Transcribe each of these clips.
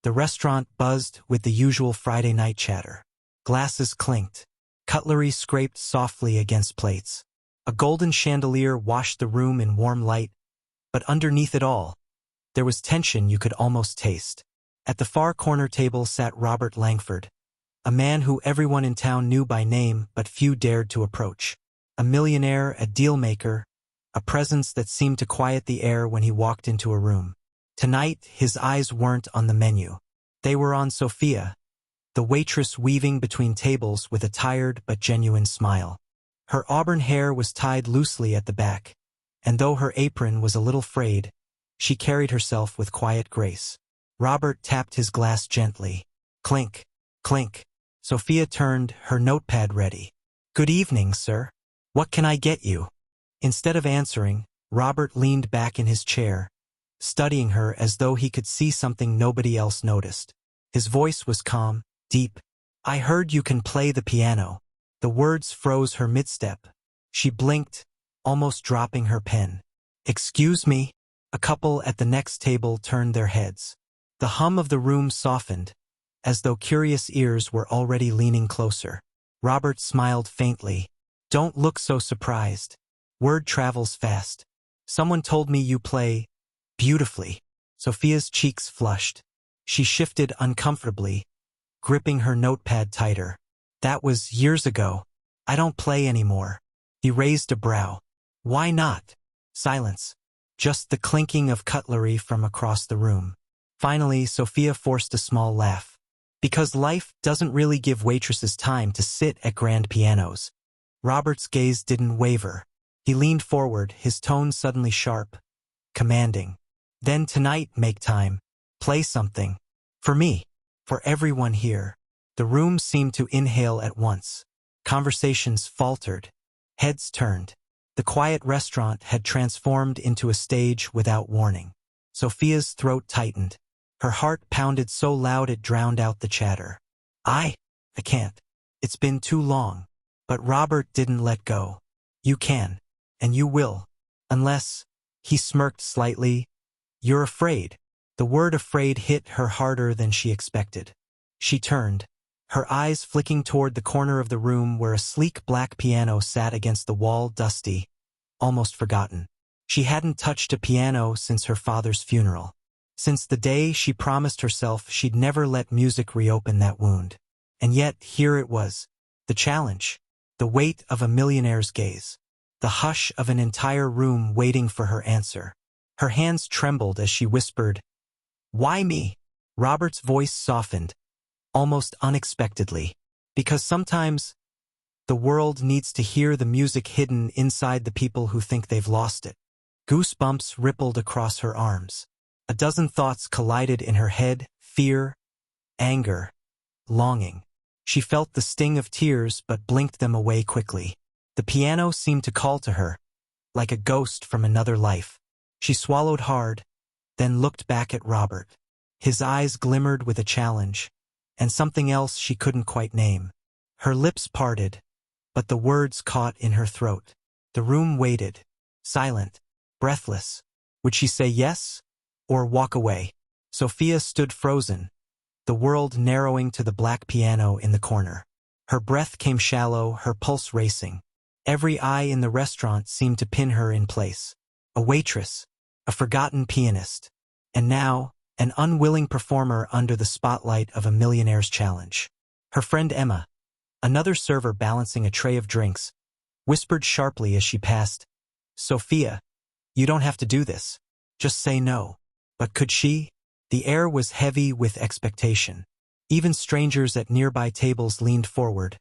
The restaurant buzzed with the usual Friday night chatter. Glasses clinked. Cutlery scraped softly against plates. A golden chandelier washed the room in warm light, but underneath it all, there was tension you could almost taste. At the far corner table sat Robert Langford, a man who everyone in town knew by name but few dared to approach. A millionaire, a deal-maker, a presence that seemed to quiet the air when he walked into a room. Tonight, his eyes weren't on the menu. They were on Sophia, the waitress weaving between tables with a tired but genuine smile. Her auburn hair was tied loosely at the back, and though her apron was a little frayed, she carried herself with quiet grace. Robert tapped his glass gently. Clink, clink. Sophia turned, her notepad ready. "Good evening, sir. What can I get you?" Instead of answering, Robert leaned back in his chair, studying her as though he could see something nobody else noticed. His voice was calm, deep. "I heard you can play the piano." The words froze her mid-step. She blinked, almost dropping her pen. "Excuse me?" A couple at the next table turned their heads. The hum of the room softened, as though curious ears were already leaning closer. Robert smiled faintly. "Don't look so surprised. Word travels fast. Someone told me you play beautifully." Sophia's cheeks flushed. She shifted uncomfortably, gripping her notepad tighter. "That was years ago. I don't play anymore." He raised a brow. "Why not?" Silence. Just the clinking of cutlery from across the room. Finally, Sophia forced a small laugh. "Because life doesn't really give waitresses time to sit at grand pianos." Robert's gaze didn't waver. He leaned forward, his tone suddenly sharp, commanding. "Then tonight make time. Play something. For me. For everyone here." The room seemed to inhale at once. Conversations faltered. Heads turned. The quiet restaurant had transformed into a stage without warning. Sophia's throat tightened. Her heart pounded so loud it drowned out the chatter. I can't. It's been too long." But Robert didn't let go. "You can. And you will. Unless," he smirked slightly, "you're afraid." The word afraid hit her harder than she expected. She turned, her eyes flicking toward the corner of the room where a sleek black piano sat against the wall, dusty, almost forgotten. She hadn't touched a piano since her father's funeral. Since the day she promised herself she'd never let music reopen that wound. And yet, here it was. The challenge. The weight of a millionaire's gaze. The hush of an entire room waiting for her answer. Her hands trembled as she whispered, "Why me?" Robert's voice softened, almost unexpectedly. "Because sometimes the world needs to hear the music hidden inside the people who think they've lost it." Goosebumps rippled across her arms. A dozen thoughts collided in her head, fear, anger, longing. She felt the sting of tears but blinked them away quickly. The piano seemed to call to her, like a ghost from another life. She swallowed hard, then looked back at Robert. His eyes glimmered with a challenge, and something else she couldn't quite name. Her lips parted, but the words caught in her throat. The room waited, silent, breathless. Would she say yes, or walk away? Sophia stood frozen, the world narrowing to the black piano in the corner. Her breath came shallow, her pulse racing. Every eye in the restaurant seemed to pin her in place. A waitress, a forgotten pianist, and now, an unwilling performer under the spotlight of a millionaire's challenge. Her friend Emma, another server balancing a tray of drinks, whispered sharply as she passed, "Sophia, you don't have to do this. Just say no." But could she? The air was heavy with expectation. Even strangers at nearby tables leaned forward,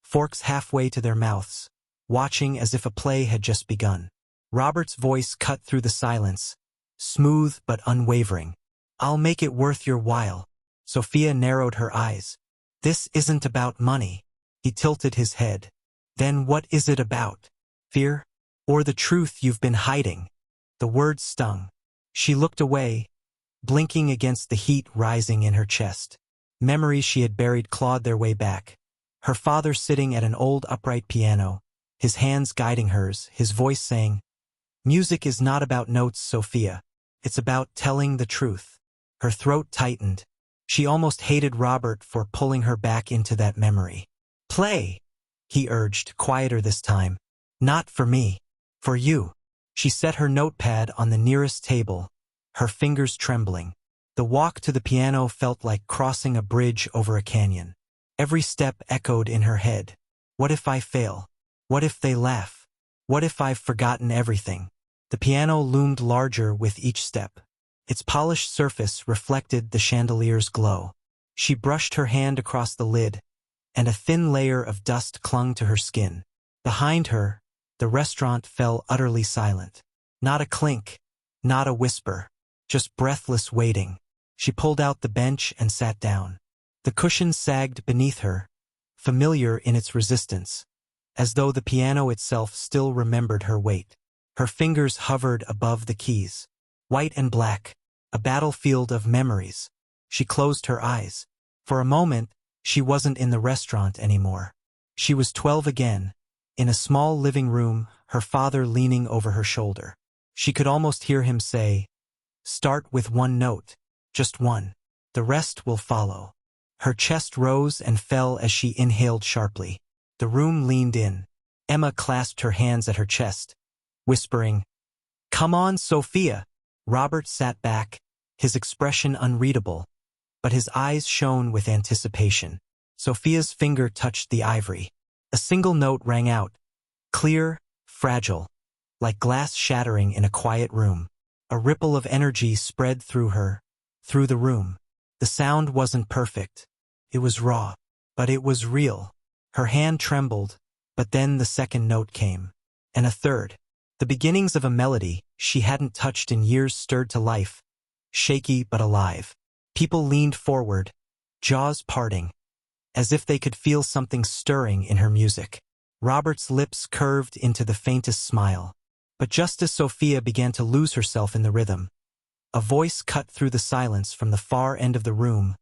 forks halfway to their mouths, watching as if a play had just begun. Robert's voice cut through the silence, smooth but unwavering. "I'll make it worth your while." Sophia narrowed her eyes. "This isn't about money." He tilted his head. "Then what is it about? Fear? Or the truth you've been hiding?" The words stung. She looked away, blinking against the heat rising in her chest. Memories she had buried clawed their way back. Her father sitting at an old upright piano, his hands guiding hers, his voice saying, "Music is not about notes, Sophia. It's about telling the truth." Her throat tightened, She almost hated Robert for pulling her back into that memory. "Play," he urged, quieter this time. "Not for me. For you." She set her notepad on the nearest table, her fingers trembling. The walk to the piano felt like crossing a bridge over a canyon. Every step echoed in her head. What if I fail? What if they laugh? What if I've forgotten everything? The piano loomed larger with each step. Its polished surface reflected the chandelier's glow. She brushed her hand across the lid, and a thin layer of dust clung to her skin. Behind her, the restaurant fell utterly silent. Not a clink, not a whisper, just breathless waiting. She pulled out the bench and sat down. The cushion sagged beneath her, familiar in its resistance, as though the piano itself still remembered her weight. Her fingers hovered above the keys. White and black, a battlefield of memories. She closed her eyes. For a moment, she wasn't in the restaurant anymore. She was 12 again, in a small living room, her father leaning over her shoulder. She could almost hear him say, "Start with one note, just one. The rest will follow." Her chest rose and fell as she inhaled sharply. The room leaned in. Emma clasped her hands at her chest, whispering, "Come on, Sophia." Robert sat back, his expression unreadable, but his eyes shone with anticipation. Sophia's finger touched the ivory. A single note rang out, clear, fragile, like glass shattering in a quiet room. A ripple of energy spread through her, through the room. The sound wasn't perfect. It was raw, but it was real. Her hand trembled, but then the second note came, and a third. The beginnings of a melody she hadn't touched in years stirred to life, shaky but alive. People leaned forward, jaws parting, as if they could feel something stirring in her music. Robert's lips curved into the faintest smile. But just as Sophia began to lose herself in the rhythm, a voice cut through the silence from the far end of the room,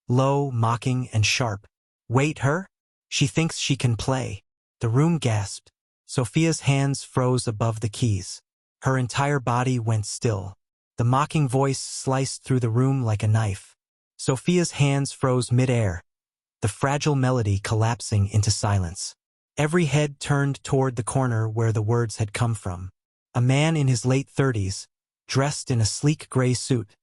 low, mocking, and sharp. "Wait her? She thinks she can play." The room gasped. Sophia's hands froze above the keys. Her entire body went still. The mocking voice sliced through the room like a knife. Sophia's hands froze mid-air, the fragile melody collapsing into silence. Every head turned toward the corner where the words had come from. A man in his late 30s, dressed in a sleek gray suit,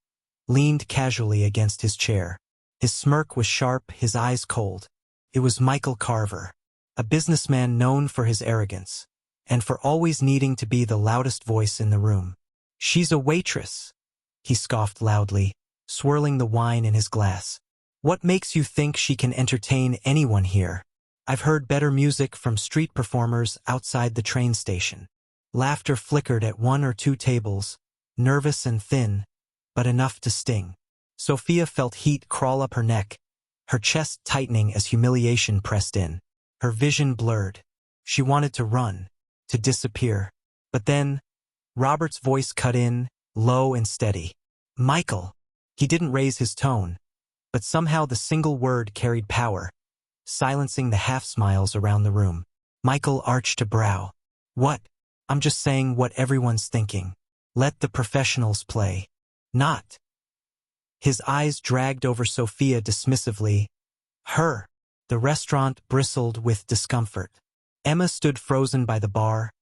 leaned casually against his chair. His smirk was sharp, his eyes cold. It was Michael Carver, a businessman known for his arrogance, and for always needing to be the loudest voice in the room. "She's a waitress," he scoffed loudly, swirling the wine in his glass. "What makes you think she can entertain anyone here? I've heard better music from street performers outside the train station." Laughter flickered at one or two tables, nervous and thin, but enough to sting. Sophia felt heat crawl up her neck, her chest tightening as humiliation pressed in. Her vision blurred. She wanted to run, to disappear. But then, Robert's voice cut in, low and steady. "Michael." He didn't raise his tone, but somehow the single word carried power, silencing the half-smiles around the room. Michael arched a brow. "What? I'm just saying what everyone's thinking. Let the professionals play." "Not." His eyes dragged over Sophia dismissively. "Her." The restaurant bristled with discomfort. Emma stood frozen by the bar,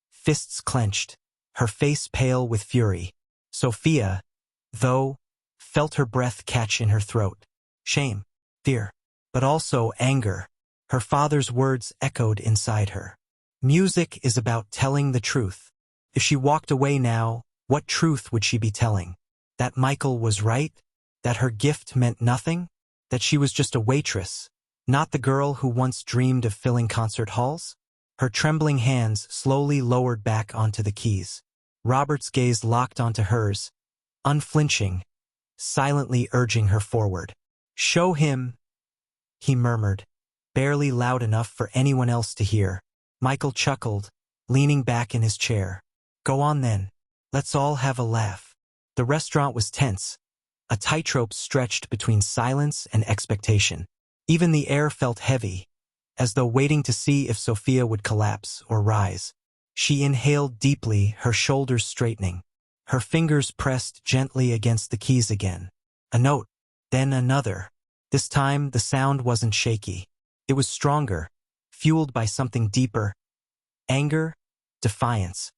fists clenched, her face pale with fury. Sophia, though, felt her breath catch in her throat. Shame, fear, but also anger. Her father's words echoed inside her. Music is about telling the truth. If she walked away now, what truth would she be telling? That Michael was right? That her gift meant nothing? That she was just a waitress, not the girl who once dreamed of filling concert halls? Her trembling hands slowly lowered back onto the keys. Robert's gaze locked onto hers, unflinching, silently urging her forward. "Show him," he murmured, barely loud enough for anyone else to hear. Michael chuckled, leaning back in his chair. "Go on then. Let's all have a laugh." The restaurant was tense. A tightrope stretched between silence and expectation. Even the air felt heavy, as though waiting to see if Sophia would collapse or rise. She inhaled deeply, her shoulders straightening. Her fingers pressed gently against the keys again. A note. Then another. This time, the sound wasn't shaky. It was stronger, fueled by something deeper. Anger, defiance.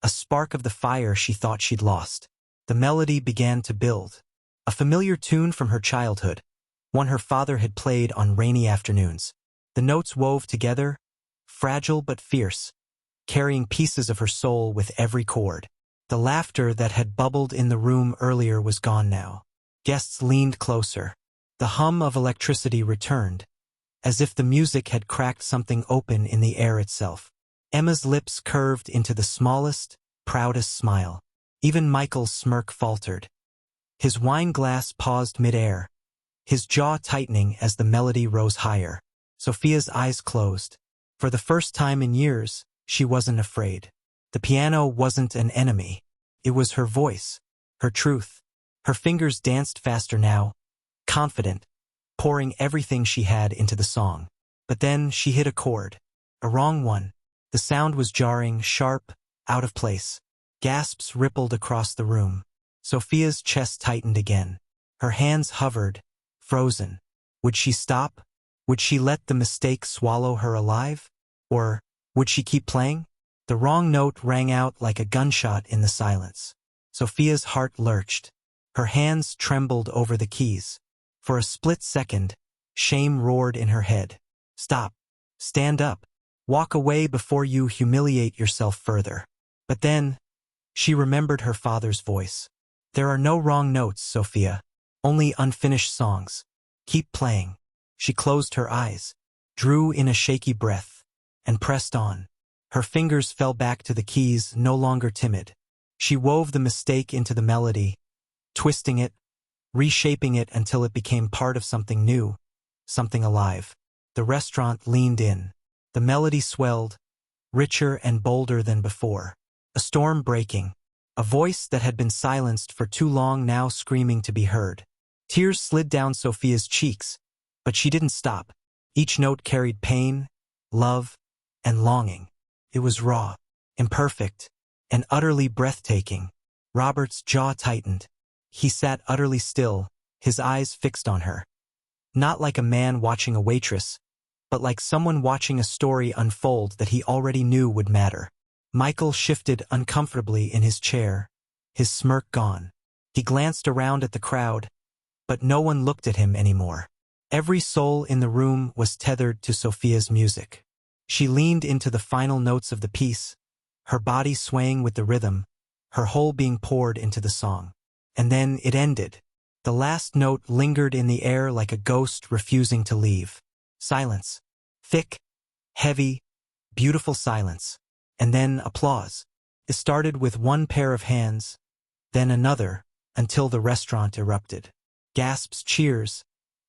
A spark of the fire she thought she'd lost. The melody began to build. A familiar tune from her childhood, one her father had played on rainy afternoons. The notes wove together, fragile but fierce, carrying pieces of her soul with every chord. The laughter that had bubbled in the room earlier was gone now. Guests leaned closer. The hum of electricity returned, as if the music had cracked something open in the air itself. Emma's lips curved into the smallest, proudest smile. Even Michael's smirk faltered. His wine glass paused mid-air, his jaw tightening as the melody rose higher. Sophia's eyes closed. For the first time in years, she wasn't afraid. The piano wasn't an enemy. It was her voice, her truth. Her fingers danced faster now, confident, pouring everything she had into the song. But then she hit a chord. A wrong one. The sound was jarring, sharp, out of place. Gasps rippled across the room. Sophia's chest tightened again. Her hands hovered, frozen. Would she stop? Would she let the mistake swallow her alive? Or would she keep playing? The wrong note rang out like a gunshot in the silence. Sophia's heart lurched. Her hands trembled over the keys. For a split second, shame roared in her head. Stop. Stand up. Walk away before you humiliate yourself further. But then, she remembered her father's voice. There are no wrong notes, Sophia. Only unfinished songs. Keep playing. She closed her eyes, drew in a shaky breath, and pressed on. Her fingers fell back to the keys, no longer timid. She wove the mistake into the melody, twisting it, reshaping it until it became part of something new, something alive. The restaurant leaned in. The melody swelled, richer and bolder than before. A storm breaking. A voice that had been silenced for too long now screaming to be heard. Tears slid down Sophia's cheeks, but she didn't stop. Each note carried pain, love, and longing. It was raw, imperfect, and utterly breathtaking. Robert's jaw tightened. He sat utterly still, his eyes fixed on her. Not like a man watching a waitress, but like someone watching a story unfold that he already knew would matter. Michael shifted uncomfortably in his chair, his smirk gone. He glanced around at the crowd, but no one looked at him anymore. Every soul in the room was tethered to Sophia's music. She leaned into the final notes of the piece, her body swaying with the rhythm, her whole being poured into the song. And then it ended. The last note lingered in the air like a ghost refusing to leave. Silence. Thick, heavy, beautiful silence. And then applause. It started with one pair of hands, then another, until the restaurant erupted. Gasps, cheers,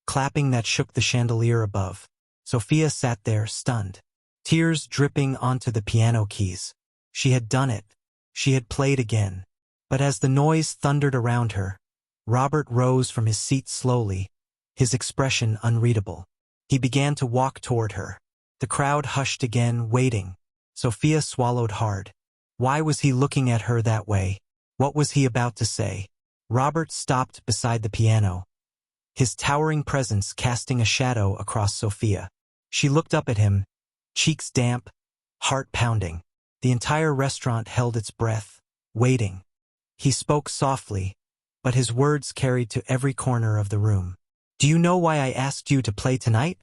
clapping that shook the chandelier above. Sophia sat there, stunned. Tears dripping onto the piano keys. She had done it. She had played again. But as the noise thundered around her, Robert rose from his seat slowly, his expression unreadable. He began to walk toward her. The crowd hushed again, waiting. Sophia swallowed hard. Why was he looking at her that way? What was he about to say? Robert stopped beside the piano, his towering presence casting a shadow across Sophia. She looked up at him, cheeks damp, heart pounding. The entire restaurant held its breath, waiting. He spoke softly, but his words carried to every corner of the room. Do you know why I asked you to play tonight?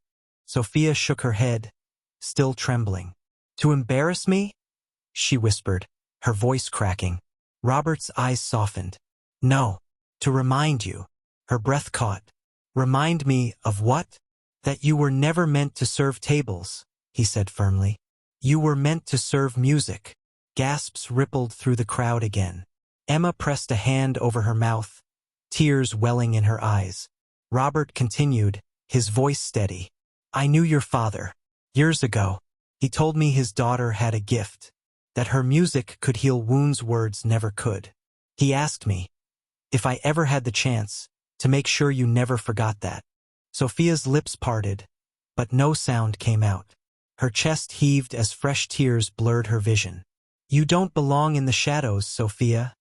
Sophia shook her head, still trembling. To embarrass me? She whispered, her voice cracking. Robert's eyes softened. No, to remind you. Her breath caught. Remind me of what? That you were never meant to serve tables, he said firmly. You were meant to serve music. Gasps rippled through the crowd again. Emma pressed a hand over her mouth, tears welling in her eyes. Robert continued, his voice steady. I knew your father. Years ago, he told me his daughter had a gift, that her music could heal wounds words never could. He asked me, if I ever had the chance, to make sure you never forgot that. Sophia's lips parted, but no sound came out. Her chest heaved as fresh tears blurred her vision. You don't belong in the shadows, Sophia,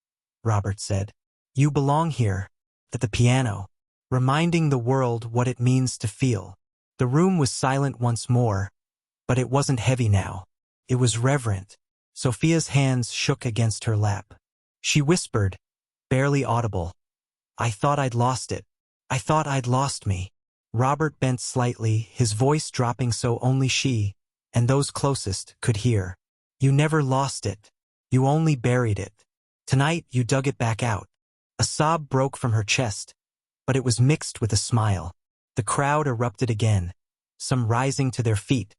Robert said. You belong here, at the piano. reminding the world what it means to feel. The room was silent once more, but it wasn't heavy now. It was reverent. Sophia's hands shook against her lap. She whispered, barely audible, "I thought I'd lost it. I thought I'd lost me." Robert bent slightly, his voice dropping so only she, and those closest, could hear. "You never lost it. You only buried it. Tonight you dug it back out." A sob broke from her chest, but it was mixed with a smile. The crowd erupted again, some rising to their feet,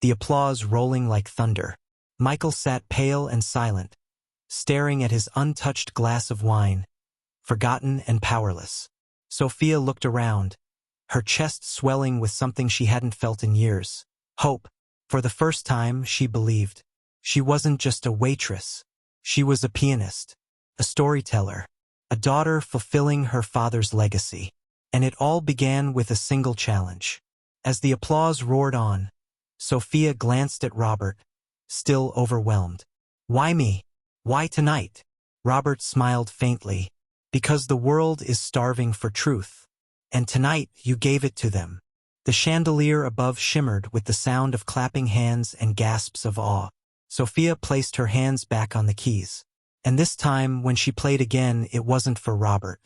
the applause rolling like thunder. Michael sat pale and silent, staring at his untouched glass of wine, forgotten and powerless. Sophia looked around, her chest swelling with something she hadn't felt in years. Hope. For the first time, she believed. She wasn't just a waitress. She was a pianist, a storyteller, a daughter fulfilling her father's legacy. And it all began with a single challenge. As the applause roared on, Sophia glanced at Robert, still overwhelmed. "Why me? Why tonight?" Robert smiled faintly. "Because the world is starving for truth. And tonight you gave it to them." The chandelier above shimmered with the sound of clapping hands and gasps of awe. Sophia placed her hands back on the keys. And this time, when she played again, it wasn't for Robert,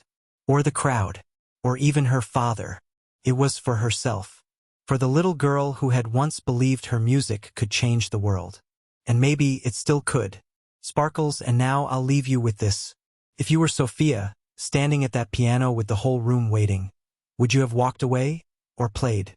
or the crowd, or even her father. It was for herself. For the little girl who had once believed her music could change the world. And maybe it still could. Sparkles, and now I'll leave you with this. If you were Sophia, standing at that piano with the whole room waiting, would you have walked away, or played?